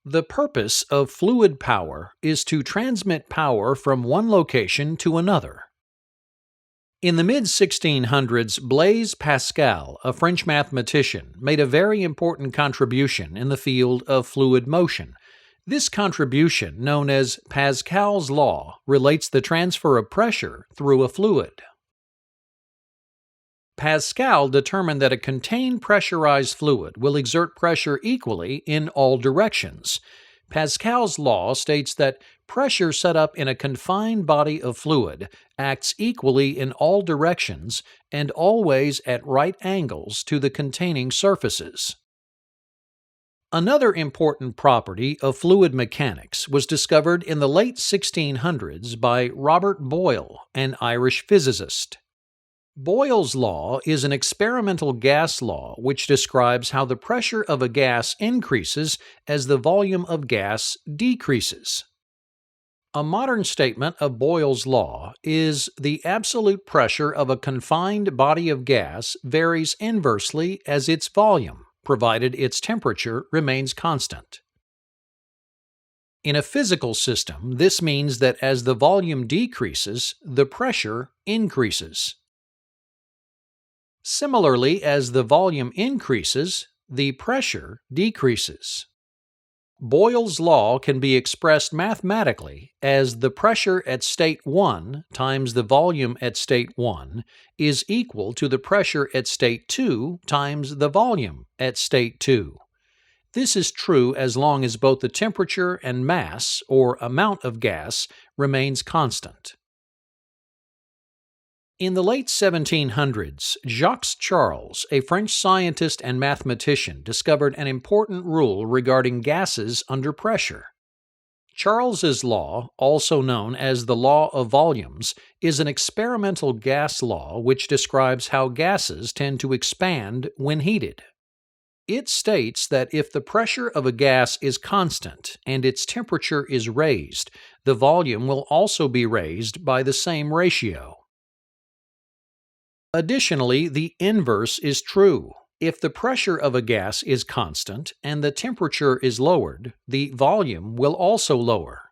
The purpose of fluid power is to transmit power from one location to another. In the mid-1600s, Blaise Pascal, a French mathematician, made a very important contribution in the field of fluid motion. This contribution, known as Pascal's law, relates the transfer of pressure through a fluid. Pascal determined that a contained pressurized fluid will exert pressure equally in all directions. Pascal's law states that pressure set up in a confined body of fluid acts equally in all directions and always at right angles to the containing surfaces. Another important property of fluid mechanics was discovered in the late 1600s by Robert Boyle, an Irish physicist. Boyle's law is an experimental gas law which describes how the pressure of a gas increases as the volume of gas decreases. A modern statement of Boyle's law is the absolute pressure of a confined body of gas varies inversely as its volume, provided its temperature remains constant. In a physical system, this means that as the volume decreases, the pressure increases. Similarly, as the volume increases, the pressure decreases. Boyle's law can be expressed mathematically as the pressure at state 1 times the volume at state 1 is equal to the pressure at state 2 times the volume at state 2. This is true as long as both the temperature and mass, or amount of gas, remains constant. In the late 1700s, Jacques Charles, a French scientist and mathematician, discovered an important rule regarding gases under pressure. Charles's law, also known as the law of volumes, is an experimental gas law which describes how gases tend to expand when heated. It states that if the pressure of a gas is constant and its temperature is raised, the volume will also be raised by the same ratio. Additionally, the inverse is true. If the pressure of a gas is constant and the temperature is lowered, the volume will also lower.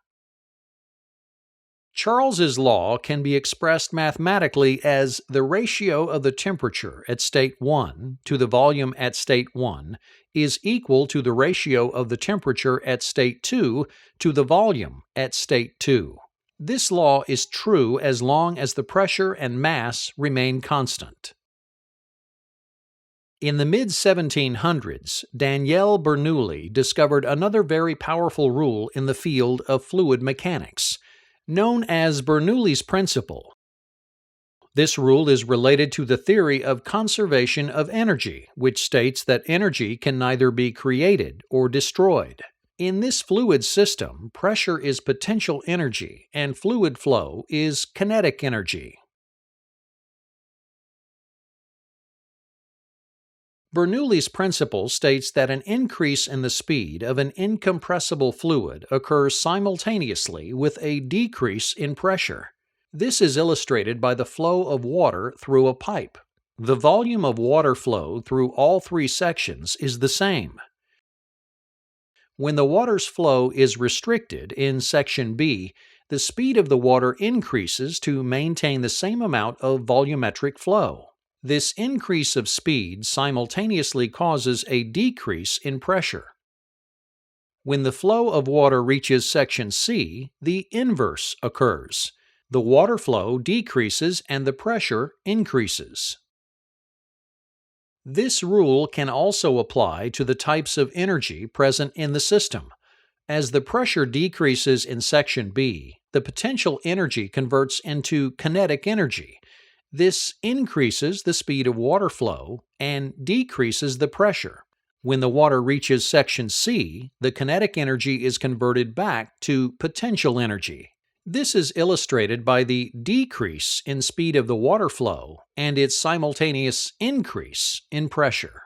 Charles's law can be expressed mathematically as the ratio of the temperature at state 1 to the volume at state 1 is equal to the ratio of the temperature at state 2 to the volume at state 2. This law is true as long as the pressure and mass remain constant. In the mid-1700s, Daniel Bernoulli discovered another very powerful rule in the field of fluid mechanics, known as Bernoulli's principle. This rule is related to the theory of conservation of energy, which states that energy can neither be created or destroyed. In this fluid system, pressure is potential energy and fluid flow is kinetic energy. Bernoulli's principle states that an increase in the speed of an incompressible fluid occurs simultaneously with a decrease in pressure. This is illustrated by the flow of water through a pipe. The volume of water flow through all three sections is the same. When the water's flow is restricted in section B, the speed of the water increases to maintain the same amount of volumetric flow. This increase of speed simultaneously causes a decrease in pressure. When the flow of water reaches section C, the inverse occurs. The water flow decreases and the pressure increases. This rule can also apply to the types of energy present in the system. As the pressure decreases in section B, the potential energy converts into kinetic energy. This increases the speed of water flow and decreases the pressure. When the water reaches section C, the kinetic energy is converted back to potential energy. This is illustrated by the decrease in speed of the water flow and its simultaneous increase in pressure.